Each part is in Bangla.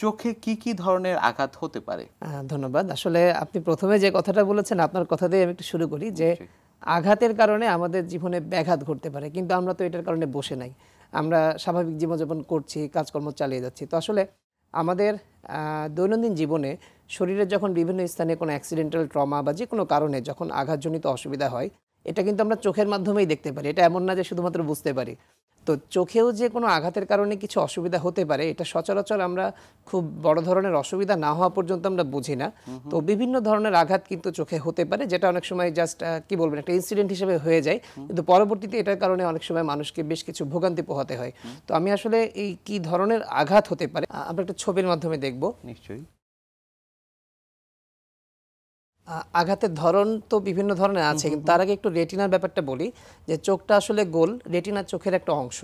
চোখে কি কি ধরনের আঘাত হতে পারে? ধন্যবাদ। আসলে আপনি প্রথমে যে কথাটা বলেছেন আপনার কথা দিয়ে আমি একটু শুরু করি যে জি। আঘাতের কারণে আমাদের জীবনে ব্যাঘাত ঘটতে পারে। কিন্তু আমরা তো এটার কারণে বসে নাই। আমরা স্বাভাবিক জীবনযাপন করছি, কাজকর্ম চালিয়ে যাচ্ছি। তো আসলে আমাদের দৈনন্দিন জীবনে শরীরের যখন বিভিন্ন স্থানে কোনো অ্যাক্সিডেন্টাল ট্রমা বা যেকোনো কারণে যখন আঘাতজনিত অসুবিধা হয়, এটা কিন্তু আমরা চোখের মাধ্যমেই দেখতে পারি। এটা এমন না যে শুধুমাত্র বুঝতে পারি। তো চোখেও যে কোনো আঘাতের কারণে কিছু অসুবিধা হতে পারে, এটা সচরাচর আমরা খুব বড় ধরনের অসুবিধা না হওয়া পর্যন্ত আমরা বুঝি না। তো বিভিন্ন ধরনের আঘাত কিন্তু চোখে হতে পারে, যেটা অনেক সময় জাস্ট কি বলবেন, একটা ইনসিডেন্ট হিসেবে হয়ে যায়। কিন্তু পরবর্তীতে এটার কারণে অনেক সময় মানুষকে বেশ কিছু ভোগান্তি পোহাতে হয়। তো আমি আসলে এই কি ধরনের আঘাত হতে পারে আমরা একটা ছবির মাধ্যমে দেখব। নিশ্চয়ই। আঘাতের ধরন তো বিভিন্ন ধরনের আছে, কিন্তু তার আগে একটু রেটিনার ব্যাপারটা বলি যে চোখটা আসলে গোল, রেটিনা চোখের একটা অংশ।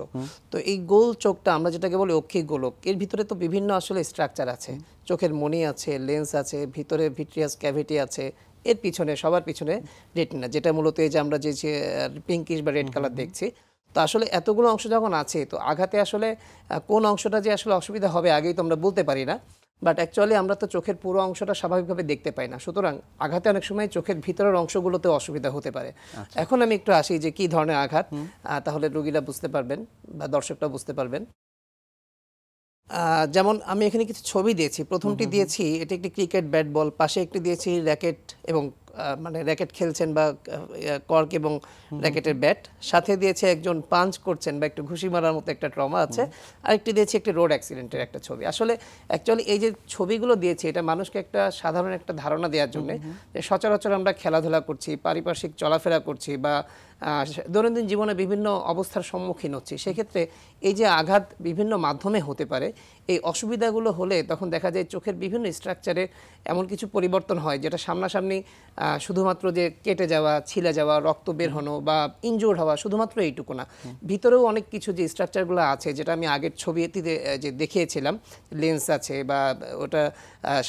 তো এই গোল চোখটা আমরা যেটাকে বলি অক্ষিক গোলক, এর ভিতরে তো বিভিন্ন আসলে স্ট্রাকচার আছে। চোখের মণি আছে, লেন্স আছে, ভিতরে ভিট্রিয়াস ক্যাভিটি আছে, এর পিছনে সবার পিছনে রেটিনা, যেটা মূলত এই যে আমরা যে পিঙ্কিশ বা রেড কালার দেখছি। তো আসলে এতগুলো অংশ যখন আছে, তো আঘাতে আসলে কোন অংশটা যে আসলে অসুবিধা হবে আগেই তো আমরা বলতে পারি না। বাট অ্যাকচুয়ালি আমরা তো চোখের পুরো অংশটা স্বাভাবিকভাবে দেখতে পাই না, সুতরাং আঘাতে অনেক সময় চোখের ভিতরের অংশগুলোতে অসুবিধা হতে পারে। এখন আমি একটু আসি যে কি ধরনের আঘাত, তাহলে রোগীরা বুঝতে পারবেন বা দর্শকরা বুঝতে পারবেন। যেমন আমি এখানে কিছু ছবি দিয়েছি। প্রথমটি দিয়েছি, এটি একটি ক্রিকেট ব্যাট বল, পাশে একটি দিয়েছি র্যাকেট এবং মানে র্যাকেট খেলছেন বা কর্ক এবং র্যাকেটের ব্যাট, সাথে দিয়েছে একজন পাঞ্চ করছেন বা একটু ঘুষি মারার মতো একটা ট্রমা আছে। আরেকটি দিয়েছি একটি রোড অ্যাক্সিডেন্টের একটা ছবি। আসলে অ্যাকচুয়ালি এই যে ছবিগুলো দিয়েছি, এটা মানুষকে একটা সাধারণ একটা ধারণা দেওয়ার জন্য যে সচরাচর আমরা খেলাধুলা করছি, পারিপার্শ্বিক চলাফেরা করছি বা দৈনন্দিন জীবনে বিভিন্ন অবস্থার সম্মুখীন হচ্ছি, সেক্ষেত্রে এই যে আঘাত বিভিন্ন মাধ্যমে হতে পারে, এই অসুবিধাগুলো হলে তখন দেখা যায় চোখের বিভিন্ন স্ট্রাকচারে এমন কিছু পরিবর্তন হয় যেটা সামনাসামনি শুধুমাত্র যে কেটে যাওয়া, ছিলে যাওয়া, রক্ত বের হনো বা ইনজোর্ড হওয়া শুধুমাত্র এইটুকু না, ভিতরেও অনেক কিছু যে স্ট্রাকচারগুলো আছে, যেটা আমি আগের ছবিতে যে দেখিয়েছিলাম, লেন্স আছে বা ওটা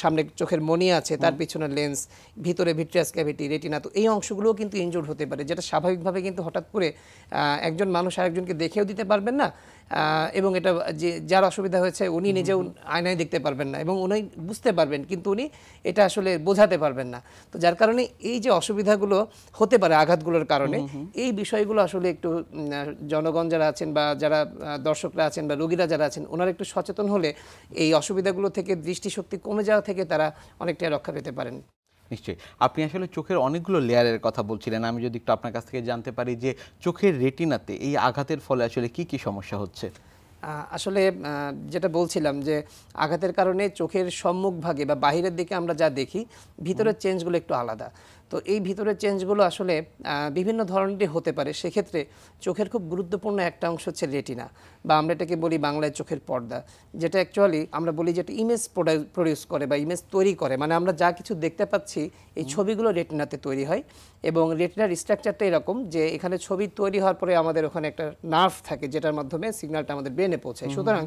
সামনে চোখের মণি আছে, তার পিছনে লেন্স, ভিতরে ভিট্রিয়াস ক্যাভিটি, রেটিনা, তো এই অংশগুলোও কিন্তু ইনজোর্ড হতে পারে, যেটা স্বাভাবিকভাবে কিন্তু হঠাৎ করে একজন মানুষ আরেকজনকে দেখেও দিতে পারবেন না, এবং এটা যে যার অসুবিধা হয়েছে উনি নিজেও আয়নায় দেখতে পারবেন না এবং উনি বুঝতে পারবেন কিন্তু উনি এটা আসলে বোঝাতে পারবেন না। তো যার কারণে এই যে অসুবিধাগুলো হতে পারে আঘাতগুলোর কারণে, এই বিষয়গুলো আসলে একটু জনগণ যারা আছেন বা যারা দর্শকরা আছেন বা রোগীরা যারা আছেন, ওনারা একটু সচেতন হলে এই অসুবিধাগুলো থেকে, দৃষ্টিশক্তি কমে যাওয়া থেকে তারা অনেকটা রক্ষা পেতে পারেন। নিশ্চয়ই। আপনি আসলে চোখের অনেকগুলো লেয়ারের কথা বলছিলেন। আমি যদি একটু আপনার কাছ থেকে জানতে পারি যে চোখের রেটিনাতে এই আঘাতের ফলে আসলে কি কি সমস্যা হচ্ছে? আসলে যেটা বলছিলাম যে আঘাতের কারণে চোখের সম্মুখভাগে বা বাহিরের দিকে আমরা যা দেখি, ভিতরের চেঞ্জগুলো একটু আলাদা। তো এই ভিতরের চেঞ্জগুলো আসলে বিভিন্ন ধরনেরই হতে পারে। সেক্ষেত্রে চোখের খুব গুরুত্বপূর্ণ একটা অংশ হচ্ছে রেটিনা, বা আমরা এটাকে বলি বাংলায় চোখের পর্দা, যেটা অ্যাকচুয়ালি আমরা বলি যেটা ইমেজ প্রডিউস করে বা ইমেজ তৈরি করে। মানে আমরা যা কিছু দেখতে পাচ্ছি, এই ছবিগুলো রেটিনাতে তৈরি হয় এবং রেটিনার স্ট্রাকচারটা এরকম যে এখানে ছবি তৈরি হওয়ার পরে আমাদের ওখানে একটা নার্ভ থাকে, যেটার মাধ্যমে সিগন্যালটা আমাদের ব্রেনে পৌঁছায়। সুতরাং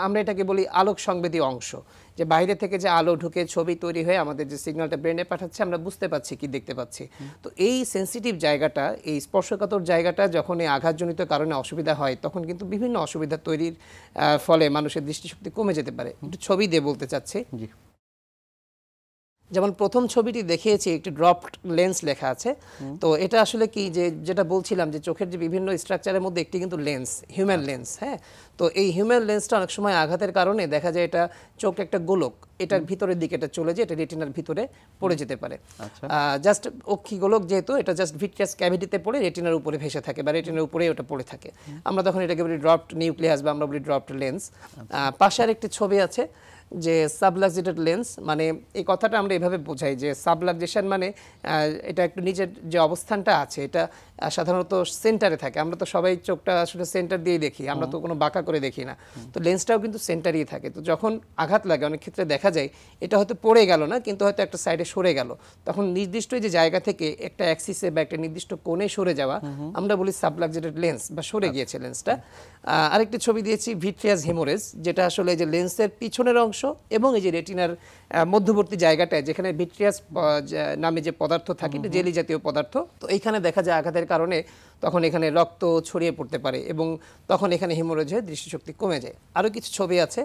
আমরা এটাকে বলি আলোক সংবেদী অংশ, যে বাইরে থেকে যে আলো ঢুকে ছবি তৈরি হয়ে আমাদের যে সিগন্যালটা ব্রেনে পাঠাচ্ছে, আমরা বুঝতে পাচ্ছি কি দেখতে পাচ্ছি। তো এই সেন্সিটিভ জায়গাটা, এই স্পর্শকাতর জায়গাটা যখন এই আঘাতজনিত কারণে অসুবিধা হয়, তখন কিন্তু বিভিন্ন অসুবিধা তৈরির ফলে মানুষের দৃষ্টিশক্তি কমে যেতে পারে। একটু ছবি দিয়ে বলতে চাচ্ছি। জি। যেমন প্রথম ছবিটি দেখিয়েছি, একটি ড্রপড লেন্স লেখা আছে। তো এটা আসলে কি, যে যেটা বলছিলাম যে চোখের যে বিভিন্ন স্ট্রাকচারের মধ্যে একটি কিন্তু লেন্স, হিউম্যান লেন্স। হ্যাঁ, তো এই হিউম্যান লেন্সটা অনেক সময় আঘাতের কারণে দেখা যায় এটা চোখ একটা গোলক, এটার ভিতরের দিকে এটা চলে যায়, এটা রেটিনার ভিতরে পড়ে যেতে পারে। জাস্ট অক্ষি গোলক যেহেতু, এটা জাস্ট ভিট্রিয়াস ক্যাভিটিতে পড়ে রেটিনার উপরে ভেসে থাকে বা রেটিনার উপরে ওটা পড়ে থাকে। আমরা তখন এটাকে বলি ড্রপড নিউক্লিয়াস বা আমরা বলি ড্রপড লেন্স। পাশে আরেকটি ছবি আছে যে সাবলাক্সেটেড লেন্স, মানে এই কথাটা আমরা এভাবে বোঝাই যে সাবলাক্সেশন মানে এটা একটু নিজের যে অবস্থানটা আছে, এটা সাধারণত সেন্টারে থাকে। আমরা তো সবাই চোখটা আসলে সেন্টার দিয়েই দেখি, আমরা তো কোনো বাঁকা করে দেখি না। তো লেন্সটাও কিন্তু সেন্টারই থাকে। তো যখন আঘাত লাগে অনেক ক্ষেত্রে দেখা যায় এটা হয়তো পড়ে গেল না, কিন্তু হয়তো একটা সাইডে সরে গেল, তখন নির্দিষ্ট যে জায়গা থেকে একটা অ্যাক্সিসে বা একটা নির্দিষ্ট কোণে সরে যাওয়া আমরা বলি সাবলাক্সেটেড লেন্স বা সরে গিয়েছে লেন্সটা। আরেকটি ছবি দিয়েছি ভিট্রিয়াস হেমোরেজ, যেটা আসলে যে লেন্সের পিছনের অংশ এবং এই যে রেটিনার মধ্যবর্তী জায়গাটায় যেখানে ভিট্রিয়াস নামে যে পদার্থ থাকে, জেলি জাতীয় পদার্থ, তো এইখানে দেখা যায় আঘাতের কারণে তখন এখানে রক্ত ছড়িয়ে পড়তে পারে এবং তখন এখানে হেমোরেজ হয়ে দৃষ্টিশক্তি কমে যায়। আরও কিছু ছবি আছে।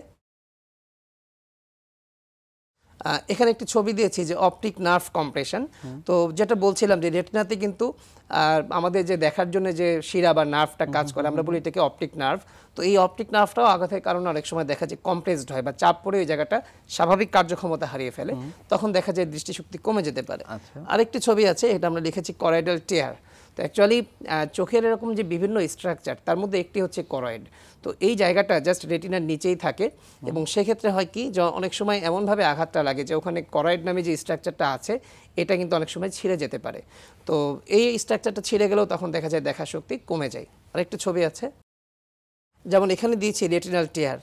এখানে একটি ছবি দিয়েছি যে অপটিক নার্ভ কম্প্রেশন। তো যেটা বলছিলাম যে রেটিনাতে কিন্তু আমাদের যে দেখার জন্য যে শিরা বা নার্ভটা কাজ করে, আমরা বলি এটাকে অপটিক নার্ভ। তো এই অপটিক নার্ভটাও আঘাতের কারণে অনেক সময় দেখা যায় কম্প্রেসড হয় বা চাপ পড়ে ওই জায়গাটা স্বাভাবিক কার্যক্ষমতা হারিয়ে ফেলে, তখন দেখা যায় দৃষ্টিশক্তি কমে যেতে পারে। আরেকটি ছবি আছে, এটা আমরা লিখেছি করাইডাল টিয়ার। তো অ্যাকচুয়ালি চোখের এরকম যে বিভিন্ন স্ট্রাকচার, তার মধ্যে একটি হচ্ছে করয়েড। তো এই জায়গাটা জাস্ট রেটিনার নিচেই থাকে, এবং সেক্ষেত্রে হয় কি যে অনেক সময় এমনভাবে আঘাতটা লাগে যে ওখানে করয়েড নামে যে স্ট্রাকচারটা আছে এটা কিন্তু অনেক সময় ছিঁড়ে যেতে পারে। তো এই স্ট্রাকচারটা ছিঁড়ে গেলেও তখন দেখা যায় দেখা শক্তি কমে যায়। আরেকটা ছবি আছে, যেমন এখানে দিয়েছি রেটিনাল টিয়ার।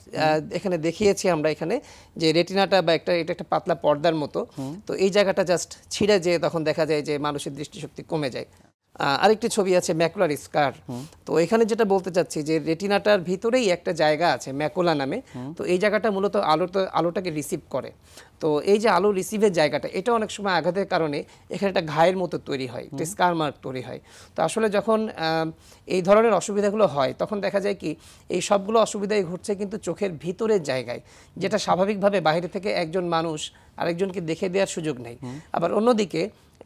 এখানে দেখিয়েছি আমরা এখানে যে রেটিনাটা বা এটা একটা পাতলা পর্দার মতো, তো এই জায়গাটা জাস্ট ছিঁড়ে যেয়ে তখন দেখা যায় যে মানুষের দৃষ্টিশক্তি কমে যায়। আরেকটি ছবি আছে ম্যাকুলার স্কার। তো এখানে যেটা বলতে চাচ্ছি যে রেটিনাটার ভিতরেই একটা জায়গা আছে ম্যাকুলা নামে, তো এই জায়গাটা মূলত আলোটাকে রিসিভ করে। তো এই যে আলো রিসিভের জায়গাটা, এটা অনেক সময় আঘাতের কারণে এখানে একটা ঘায়ের মতো তৈরি হয়, একটা স্কার মার্ক তৈরি হয়। তো আসলে যখন এই ধরনের অসুবিধাগুলো হয় তখন দেখা যায় কি এই সবগুলো অসুবিধাই ঘটছে কিন্তু চোখের ভিতরের জায়গায়, যেটা স্বাভাবিকভাবে বাইরে থেকে একজন মানুষ আরেকজনকে দেখে দেওয়ার সুযোগ নেই। আবার অন্যদিকে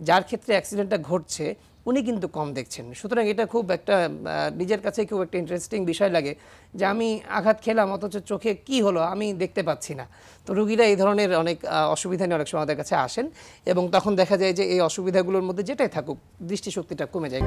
যার ক্ষেত্রে অ্যাক্সিডেন্টটা ঘটছে উনি কিন্তু কম দেখছেন। সুতরাং এটা খুব একটা নিজের কাছে খুব একটা ইন্টারেস্টিং বিষয় লাগে যে আমি আঘাত খেলাম অথচ চোখে কি হলো আমি দেখতে পাচ্ছি না। তো রুগীরা এই ধরনের অনেক অসুবিধা নিয়ে অনেক সময় আমাদের কাছে আসেন, এবং তখন দেখা যায় যে এই অসুবিধাগুলোর মধ্যে যেটাই থাকুক দৃষ্টিশক্তিটা কমে যায়।